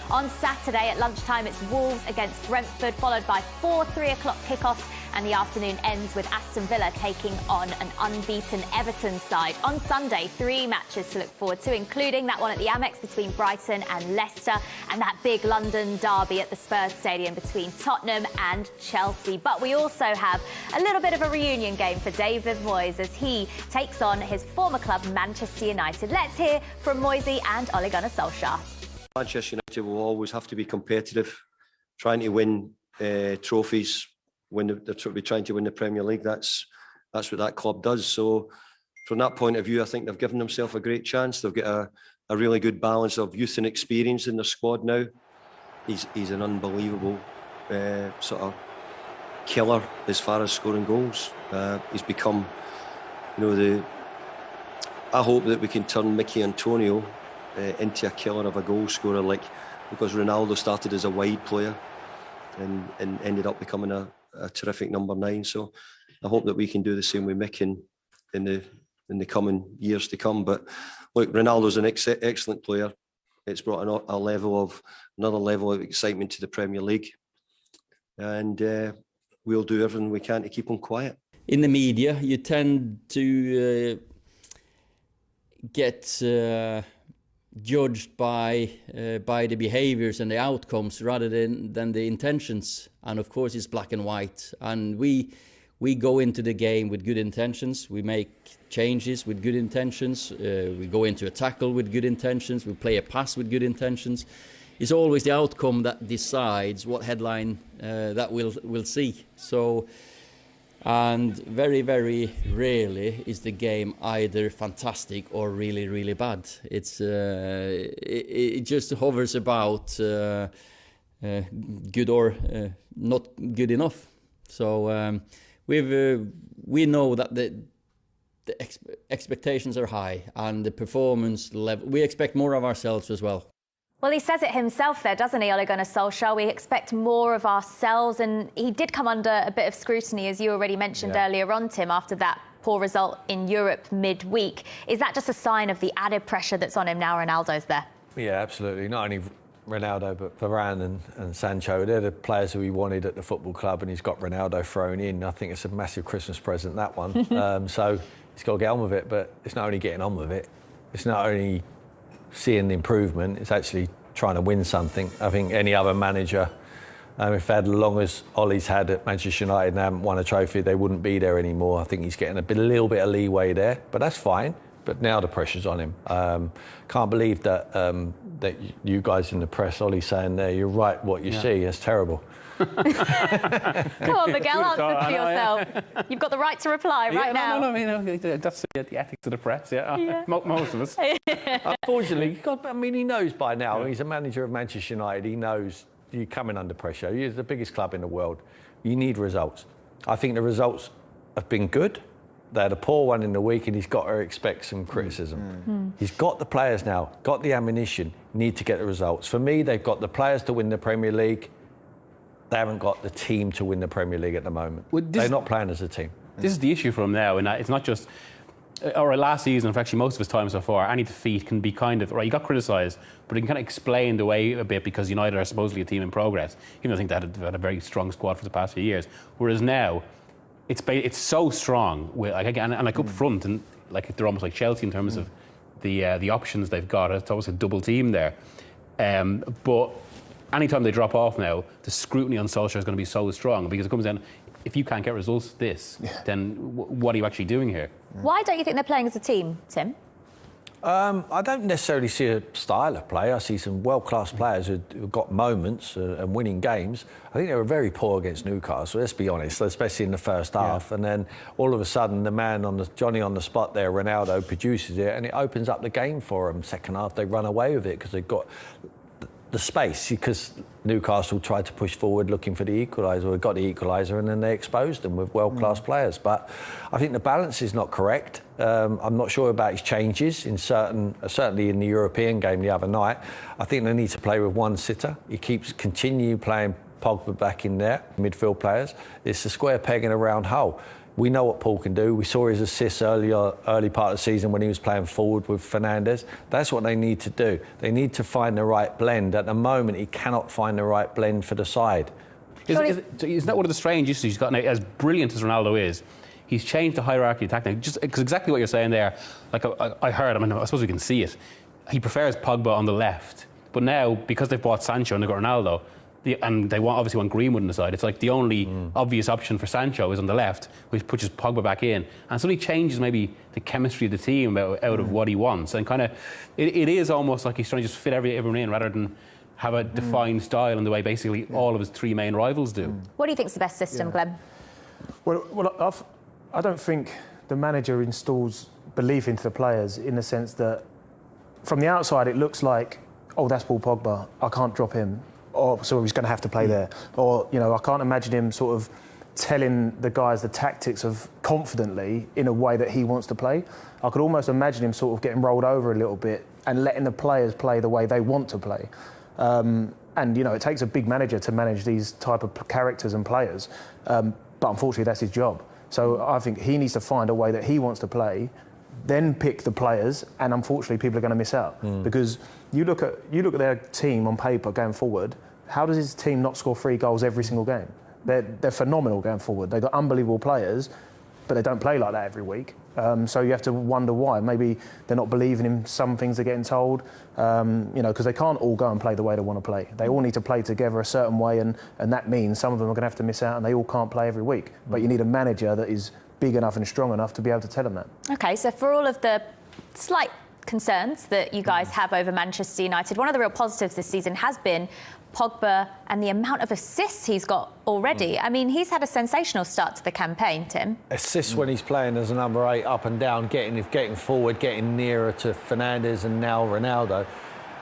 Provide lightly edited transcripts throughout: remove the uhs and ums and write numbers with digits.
On Saturday at lunchtime, it's Wolves against Brentford, followed by 4 3:00 kickoffs, and the afternoon ends with Aston Villa taking on an unbeaten Everton side. On Sunday, 3 matches to look forward to, including that one at the Amex between Brighton and Leicester, and that big London derby at the Spurs Stadium between Tottenham and Chelsea. But we also have a little bit of a reunion game for David Moyes as he takes on his former club, Manchester United. Let's hear from Moyesy and Ole Gunnar Solskjaer. Manchester United will always have to be competitive, trying to win trophies. When they're trying to win the Premier League, that's what that club does. So from that point of view, I think they've given themselves a great chance. They've got a really good balance of youth and experience in their squad now. He's an unbelievable sort of killer as far as scoring goals. He's become, I hope that we can turn Mickey Antonio into a killer of a goal scorer, because Ronaldo started as a wide player and ended up becoming a terrific number 9. So I hope that we can do the same with Mick in the coming years to come. But look, Ronaldo's an excellent player. It's brought another level of excitement to the Premier League, and we'll do everything we can to keep him quiet. In the media, you tend to get judged by the behaviors and the outcomes rather than the intentions, and of course it's black and white, and we go into the game with good intentions, we make changes with good intentions, we go into a tackle with good intentions, we play a pass with good intentions. It's always the outcome that decides what headline that we'll see. So, and very, very rarely is the game either fantastic or really, really bad. It just hovers about good or not good enough. So we know that the expectations are high, and the performance level, we expect more of ourselves as well. Well, he says it himself there, doesn't he, Ole Gunnar Solskjaer? We expect more of ourselves, and he did come under a bit of scrutiny, as you already mentioned earlier on, Tim, after that poor result in Europe midweek. Is that just a sign of the added pressure that's on him now Ronaldo's there? Yeah, absolutely. Not only Ronaldo, but Varane and Sancho, they're the players who he wanted at the football club, and he's got Ronaldo thrown in. I think it's a massive Christmas present, that one. So he's got to get on with it, but it's not only getting on with it, it's not only seeing the improvement, it's actually trying to win something. I think any other manager, if they had as long as Ollie's had at Manchester United and haven't won a trophy, they wouldn't be there anymore. I think he's getting a little bit of leeway there, but that's fine. But now the pressure's on him. Can't believe that that you guys in the press, Ollie's saying there, you're right, what you see, it's terrible. Come on, Miguel, answer for yourself. You've got the right to reply now. That's the ethics of the press, most of us. Unfortunately, he knows by now, he's a manager of Manchester United, he knows you're coming under pressure. You're the biggest club in the world. You need results. I think the results have been good. They had a poor one in the week, and he's got to expect some criticism. He's got the players now, got the ammunition, need to get the results. For me, they've got the players to win the Premier League. They haven't got the team to win the Premier League at the moment. They're not playing as a team. This is the issue for him now, and it's not just... Or last season, for actually most of his time so far, any defeat can be kind of... Right, he got criticised, but he can kind of explain the way a bit because United are supposedly a team in progress. Even though I think they had a very strong squad for the past few years. Whereas now, it's so strong, up front, and they're almost like Chelsea in terms of the options they've got. It's almost a double team there. But anytime they drop off now, the scrutiny on Solskjaer is going to be so strong, because it comes down, if you can't get results then what are you actually doing here? Why don't you think they're playing as a team, Tim? I don't necessarily see a style of play. I see some world-class players who've got moments and winning games. I think they were very poor against Newcastle, let's be honest, especially in the first half. And then all of a sudden, Johnny on the spot there, Ronaldo, produces it, and it opens up the game for them. Second half, they run away with it because they've got the space, because Newcastle tried to push forward looking for the equaliser, or got the equaliser, and then they exposed them with world-class players. But I think the balance is not correct. I'm not sure about his changes certainly in the European game the other night. I think they need to play with one sitter. He continue playing Pogba back in there, midfield players. It's a square peg in a round hole. We know what Paul can do. We saw his assists early part of the season when he was playing forward with Fernandes. That's what they need to do. They need to find the right blend. At the moment, he cannot find the right blend for the side. Isn't that one of the strange issues he's got now? As brilliant as Ronaldo is, he's changed the hierarchy of tactic. Just because exactly what you're saying there, like I heard, I mean, I suppose we can see it. He prefers Pogba on the left, but now because they've bought Sancho and they've got Ronaldo, and they obviously want Greenwood on the side, it's like the only obvious option for Sancho is on the left, which pushes Pogba back in, and so he changes maybe the chemistry of the team out of what he wants, and kind of it is almost like he's trying to just fit everyone in rather than have a defined style in the way basically all of his three main rivals do. What do you think's the best system, Glenn? Well, I don't think the manager installs belief into the players in the sense that from the outside it looks like, oh, that's Paul Pogba, I can't drop him, or so he's going to have to play there, or I can't imagine him sort of telling the guys the tactics of confidently in a way that he wants to play. I could almost imagine him sort of getting rolled over a little bit and letting the players play the way they want to play. And it takes a big manager to manage these type of characters and players, but unfortunately that's his job. So I think he needs to find a way that he wants to play, then pick the players, and unfortunately people are going to miss out because you look at their team on paper going forward. How does his team not score 3 goals every single game? They're phenomenal going forward. They've got unbelievable players, but they don't play like that every week. So you have to wonder why. Maybe they're not believing in some things they're getting told, because they can't all go and play the way they want to play. They all need to play together a certain way, and that means some of them are going to have to miss out, and they all can't play every week. But you need a manager that is big enough and strong enough to be able to tell them that. OK, so for all of the slight concerns that you guys have over Manchester United, one of the real positives this season has been Pogba and the amount of assists he's got already. I mean, he's had a sensational start to the campaign, Tim. Assists when he's playing as a number 8, up and down, getting forward, getting nearer to Fernandes and now Ronaldo.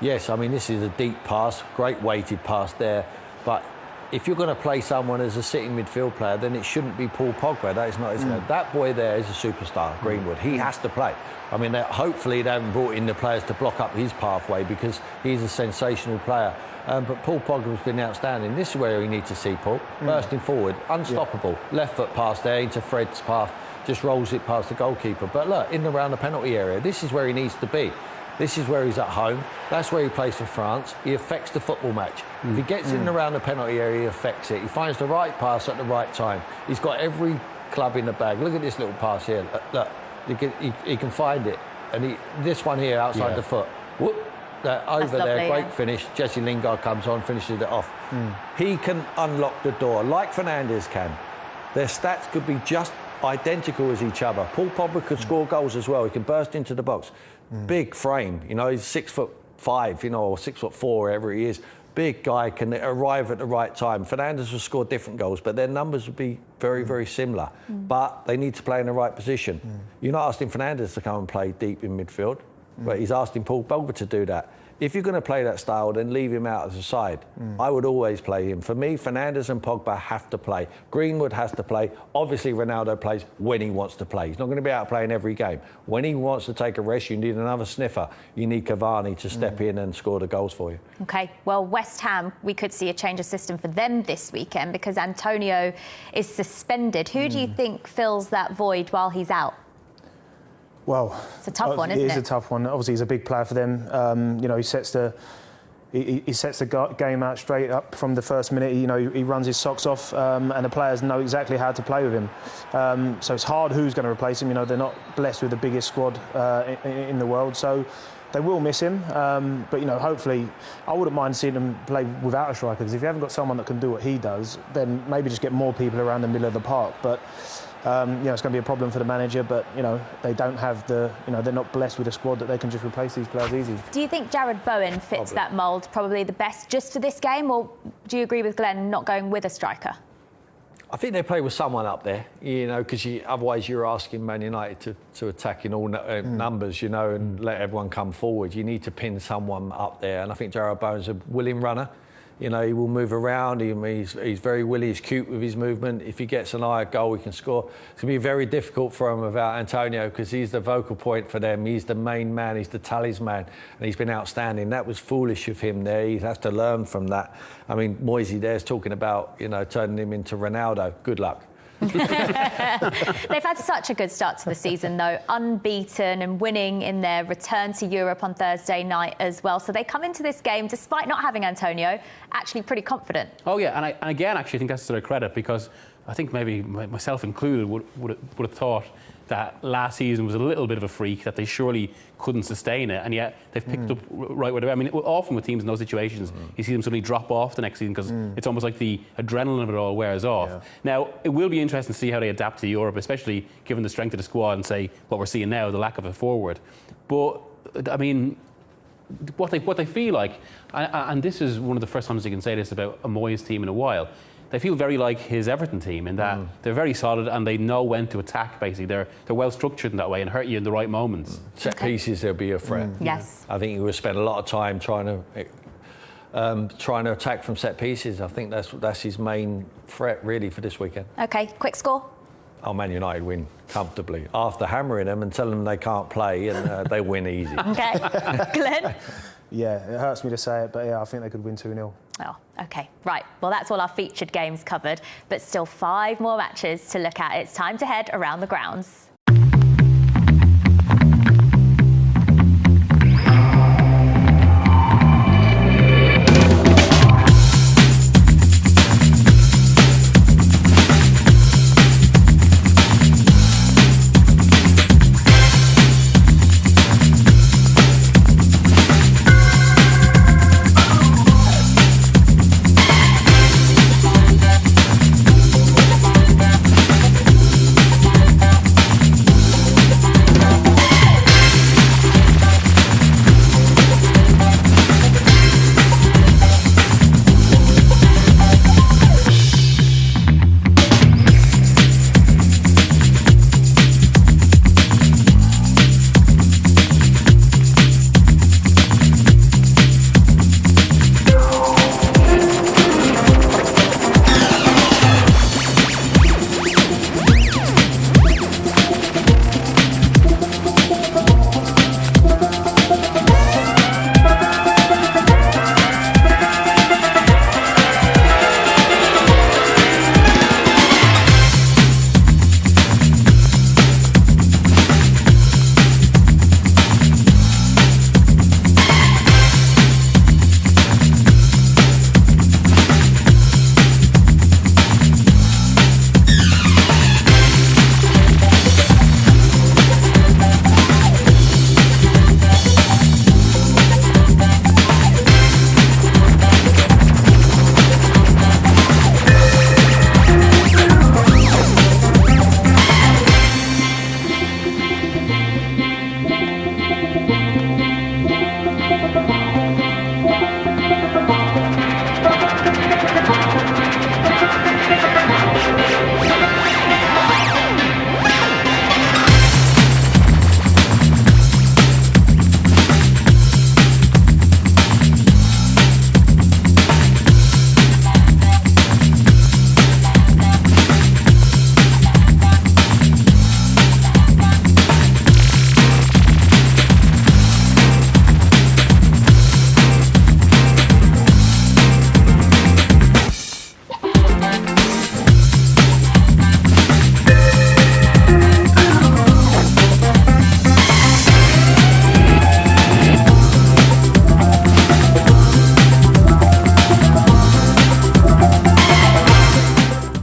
Yes, I mean, this is a deep pass, great weighted pass there, but if you're going to play someone as a sitting midfield player, then it shouldn't be Paul Pogba. That is not, isn't it? That boy there is a superstar, Greenwood. He has to play. I mean, hopefully they haven't brought in the players to block up his pathway because he's a sensational player. But Paul Pogba's been outstanding. This is where we need to see Paul. Bursting forward, unstoppable. Left foot pass there into Fred's path, just rolls it past the goalkeeper. But look, in and around the penalty area, this is where he needs to be. This is where he's at home. That's where he plays for France. He affects the football match. If he gets in and around the penalty area, he affects it. He finds the right pass at the right time. He's got every club in the bag. Look at this little pass here. Look, he can find it. And this one here outside the foot. Whoop. Over there, lovely, great finish. Jesse Lingard comes on, finishes it off. He can unlock the door, like Fernandes can. Their stats could be just identical as each other. Paul Pogba could score goals as well. He can burst into the box. Big frame, he's 6'5", or 6'4", wherever he is. Big guy, can arrive at the right time. Fernandes will score different goals, but their numbers will be very, very similar. But they need to play in the right position. You're not asking Fernandes to come and play deep in midfield, but he's asking Paul Pogba to do that. If you're going to play that style, then leave him out as a side. I would always play him. For me, Fernandes and Pogba have to play. Greenwood has to play. Obviously, Ronaldo plays when he wants to play. He's not going to be out playing every game. When he wants to take a rest, you need another sniffer. You need Cavani to step in and score the goals for you. OK, well, West Ham, we could see a change of system for them this weekend because Antonio is suspended. Who do you think fills that void while he's out? Well, it's a tough one, isn't it? It is a tough one. Obviously, he's a big player for them. He sets the game out straight up from the first minute. He runs his socks off, and the players know exactly how to play with him. So it's hard who's going to replace him. They're not blessed with the biggest squad in the world, so they will miss him. But hopefully, I wouldn't mind seeing them play without a striker because if you haven't got someone that can do what he does, then maybe just get more people around the middle of the park. But it's going to be a problem for the manager, but they don't have they're not blessed with a squad that they can just replace these players easy. Do you think Jared Bowen fits that mould probably the best just for this game, or do you agree with Glenn not going with a striker? I think they play with someone up there, because otherwise you're asking Man United to attack in all numbers, and let everyone come forward. You need to pin someone up there, and I think Jared Bowen's a willing runner. He will move around. He's very willy. He's cute with his movement. If he gets an eye goal, he can score. It's going to be very difficult for him without Antonio because he's the vocal point for them. He's the main man. He's the talisman, and he's been outstanding. That was foolish of him there. He has to learn from that. I mean, Moyes there's talking about turning him into Ronaldo. Good luck. They've had such a good start to the season, though, unbeaten and winning in their return to Europe on Thursday night as well. So they come into this game, despite not having Antonio, actually pretty confident. Oh, yeah, and again, actually, I think that's to their credit, because I think maybe myself included would have thought that last season was a little bit of a freak, that they surely couldn't sustain it, and yet they've picked up right where they were. I mean, often with teams in those situations, you see them suddenly drop off the next season because it's almost like the adrenaline of it all wears off. Yeah. Now, it will be interesting to see how they adapt to Europe, especially given the strength of the squad and, say, what we're seeing now, the lack of a forward. But, I mean, what they feel like, and this is one of the first times you can say this about a Moyes team in a while, they feel very like his Everton team in that they're very solid and they know when to attack, basically. They're well structured in that way and hurt you in the right moments. Set pieces, there'll be a threat. Yes. I think he will spend a lot of time trying to attack from set pieces. I think that's his main threat, really, for this weekend. OK, quick score? Oh, Man United win comfortably. After hammering them and telling them they can't play, and they win easy. OK. Glenn? Yeah, it hurts me to say it, but yeah, I think they could win 2-0. Oh, OK. Right. Well, that's all our featured games covered, but still 5 more matches to look at. It's time to head around the grounds.